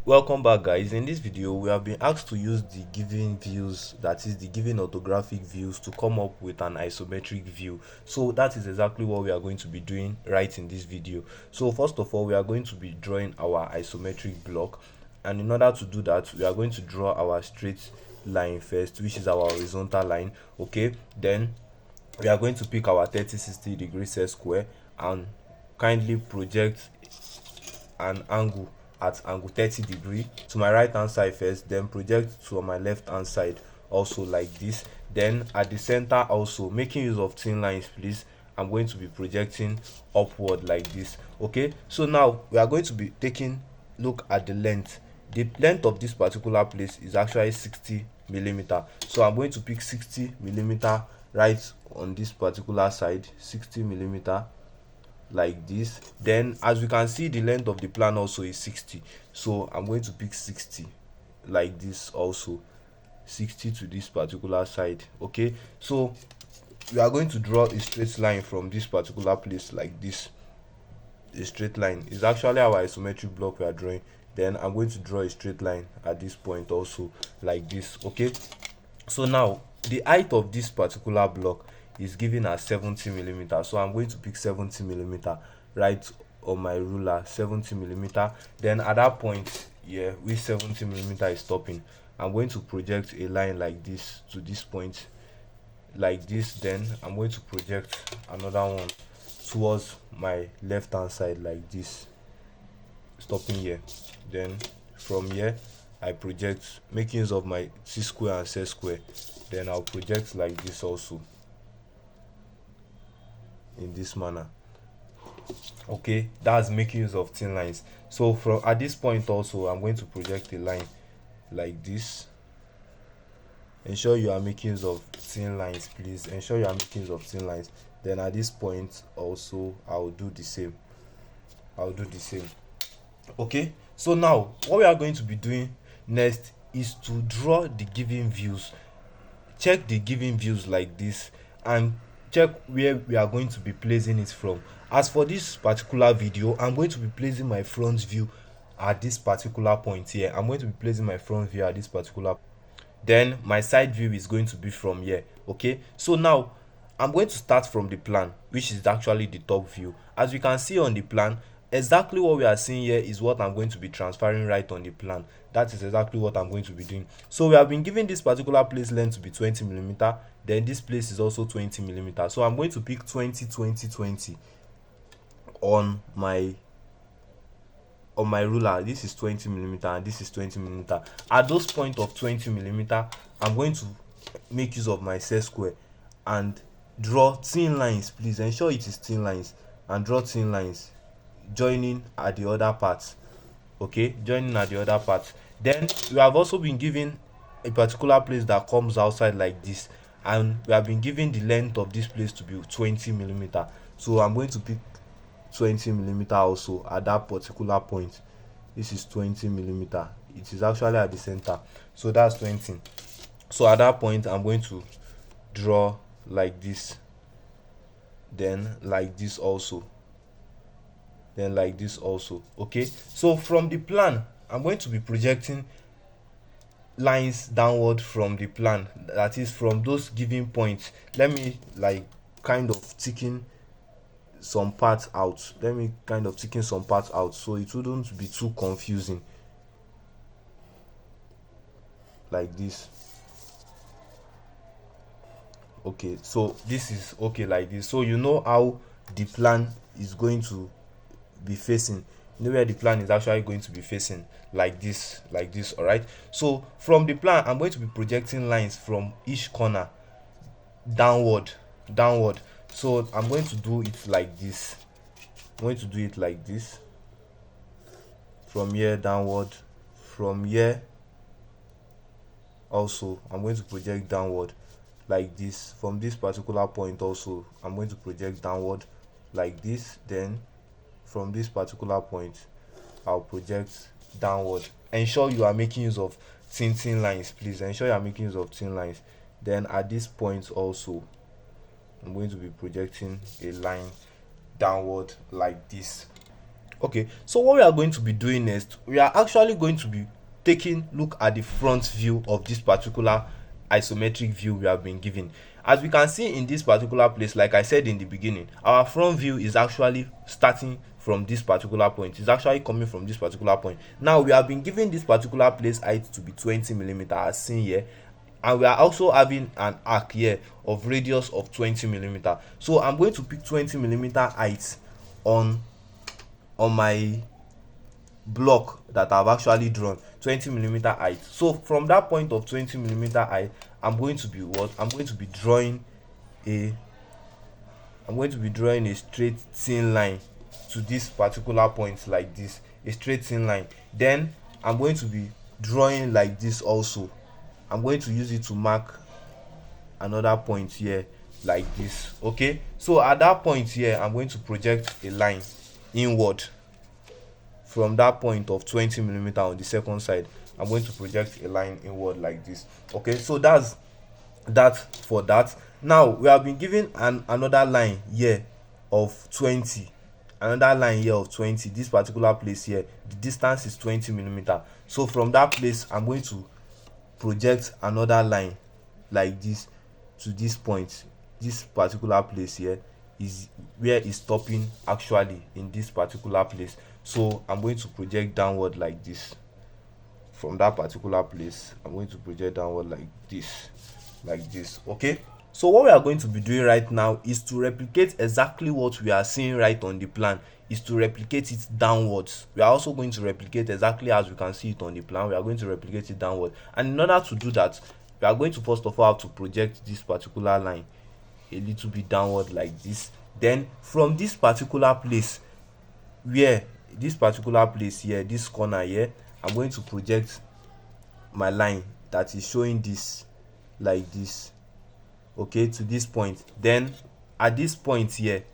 Welcome back, guys. In this video we have been asked to use the given views, that is the given orthographic views, to come up with an isometric view. So that is exactly what we are going to be doing right in this video. So first of all, we are going to be drawing our isometric block, and in order to do that we are going to draw our straight line first, which is our horizontal line. Okay, then we are going to pick our 30-60 degree set square and kindly project an angle at angle 30 degree to my right hand side first, then project to my left hand side also like this. Then at the center, also making use of thin lines, please, I'm going to be projecting upward like this. Okay, so now we are going to be taking look at the length. The length of this particular place is actually 60 millimeter, so I'm going to pick 60 millimeter right on this particular side, 60 millimeter like this. Then as we can see, the length of the plan also is 60, so I'm going to pick 60 like this, also 60 to this particular side. Okay, so we are going to draw a straight line from this particular place like this. A straight line is actually our isometric block we are drawing. Then I'm going to draw a straight line at this point also like this. Okay, so now the height of this particular block is given as 70 millimeter, so I'm going to pick 70 millimeter right on my ruler, 70 millimeter. Then at that point here, which 70 millimeter is stopping, I'm going to project a line like this to this point like this. Then I'm going to project another one towards my left hand side like this, stopping here. Then from here I project, making use of my c square and set square, then I'll project like this also, in this manner. Okay, that's making use of thin lines. So from at this point also, I'm going to project a line like this. Ensure you are making use of thin lines, please. Ensure you are making use of thin lines. Then at this point also, I'll do the same. Okay, so now what we are going to be doing next is to draw the given views. Check the given views like this and check where we are going to be placing it from. As for this particular video, I'm going to be placing my front view at this particular point here. I'm going to be placing my front view at this particular, then my side view is going to be from here. Okay, so now I'm going to start from the plan, which is actually the top view. As we can see on the plan, exactly what we are seeing here is what I'm going to be transferring right on the plan. That is exactly what I'm going to be doing. So we have been given this particular place length to be 20 millimeter, then this place is also 20 millimeter, so I'm going to pick 20 20 20 on my ruler. This is 20 millimeter and this is 20 millimeter. At those point of 20 millimeter, I'm going to make use of my set square and draw thin lines. Please ensure it is thin lines, and draw thin lines joining at the other part. Okay, joining at the other part. Then we have also been given a particular place that comes outside like this, and we have been given the length of this place to be 20 millimeter, so I'm going to pick 20 millimeter also at that particular point. This is 20 millimeter. It is actually at the center, so that's 20. So at that point I'm going to draw like this, then like this also, then like this also. Okay, so from the plan I'm going to be projecting lines downward from the plan, that is from those given points. Let me like kind of ticking some parts out, so it wouldn't be too confusing like this. Okay, so this is okay like this, so you know how the plan is going to be facing. You know where the plan is actually going to be facing, like this, like this. All right, so from the plan I'm going to be projecting lines from each corner downward. So I'm going to do it like this. From here downward. From here also I'm going to project downward like this. From this particular point also I'm going to project downward like this. Then from this particular point I'll project downward. Ensure you are making use of thin lines, please. Ensure you are making use of thin lines. Then at this point also I'm going to be projecting a line downward like this. Okay, so what we are going to be doing next, we are actually going to be taking look at the front view of this particular isometric view we have been given. As we can see in this particular place, like I said in the beginning, our front view is actually starting from this particular point. It's actually coming from this particular point. Now we have been given this particular place height to be 20 millimeter as seen here, and we are also having an arc here of radius of 20 millimeter. So I'm going to pick 20 millimeter height on my block that I've actually drawn, 20 millimeter height. So from that point of 20 millimeter height, I'm going to be drawing a straight thin line to this particular point like this, a straight thin line. Then I'm going to be drawing like this also. I'm going to use it to mark another point here like this. Okay, so at that point here, I'm going to project a line inward from that point of 20 millimeter on the second side. I'm going to project a line inward like this. Okay, so that's that for that. Now we have been given another line here of 20, another line here of 20. This particular place here, the distance is 20 millimeter. So from that place, I'm going to project another line like this to this point. This particular place here is where it's stopping actually, in this particular place. So I'm going to project downward like this. From that particular place, I'm going to project downward like this, okay. So what we are going to be doing right now is to replicate exactly what we are seeing right on the plan, is to replicate it downwards. We are also going to replicate exactly as we can see it on the plan. We are going to replicate it downward, and in order to do that, we are going to first of all have to project this particular line a little bit downward like this. Then from this particular place, where this particular place here, this corner here, I'm going to project my line that is showing this like this, okay, to this point. Then at this point here,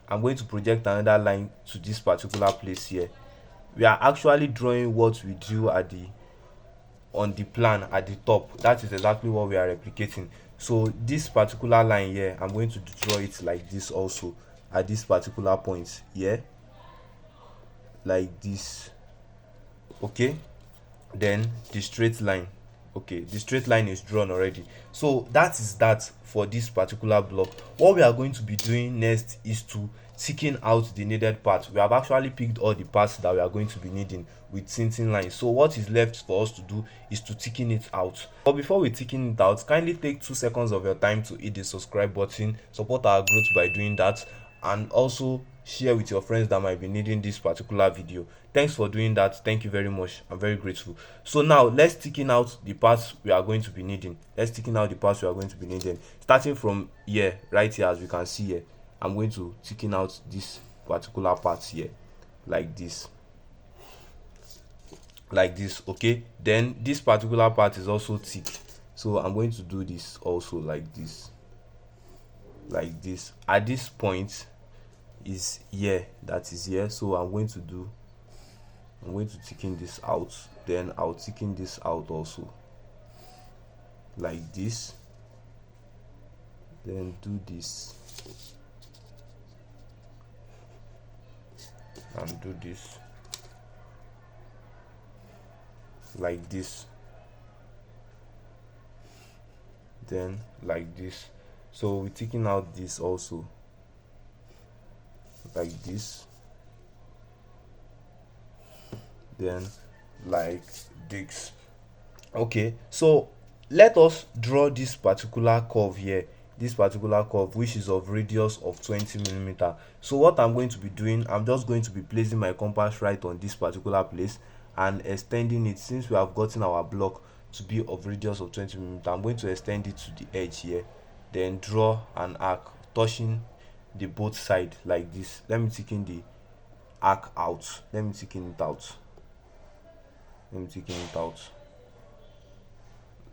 I'm going to project another line to this particular place here. We are actually drawing what we drew at the on the plan at the top. That is exactly what we are replicating. So this particular line here, I'm going to draw it like this also at this particular point here, like this, okay. Then the straight line, okay, the straight line is drawn already. So that is that for this particular block. What we are going to be doing next is to thicken out the needed parts. We have actually picked all the parts that we are going to be needing with tinting lines. So what is left for us to do is to thicken it out. But before we thicken it out, kindly take 2 seconds of your time to hit the subscribe button, support our growth by doing that, and also share with your friends that might be needing this particular video. Thanks for doing that. Thank you very much. I'm very grateful. So now let's thicken out the parts we are going to be needing. Starting from here, right here, as we can see here, I'm going to thicken out this particular part here like this, okay. Then this particular part is also thick, so I'm going to do this also like this, at this point is here, that is here. So I'm going to thicken this out. Then I'll thicken this out also like this. Then do this and do this like this, then like this. So we thicken out this also like this, then like this, okay. So let us draw this particular curve here, which is of radius of 20 millimeter. So what I'm going to be doing, I'm just going to be placing my compass right on this particular place and extending it. Since we have gotten our block to be of radius of 20 millimeter, I'm going to extend it to the edge here, then draw an arc touching the both side like this. Let me thicken the arc out. Let me thicken it out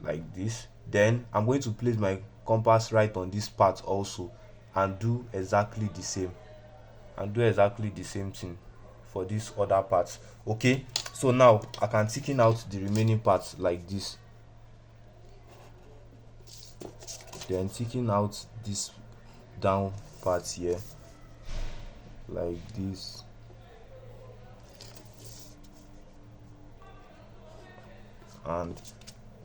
like this. Then I'm going to place my compass right on this part also and do exactly the same thing for these other parts, okay. So now I can thicken out the remaining parts like this, then thicken out this down part here like this, and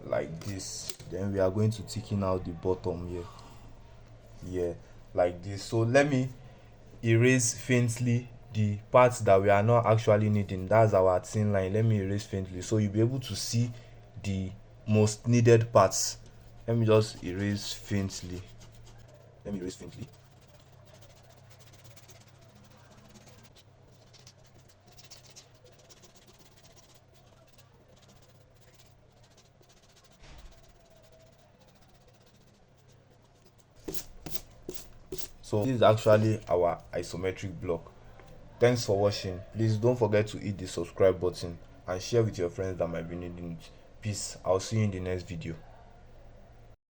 like this. Then we are going to thicken out the bottom here, like this. So let me erase faintly the parts that we are not actually needing. That's our thin line. Let me erase faintly so you'll be able to see the most needed parts. Let me just erase faintly. So this is actually our isometric block. Thanks for watching. Please don't forget to hit the subscribe button and share with your friends that might be needing it. Peace. I'll see you in the next video.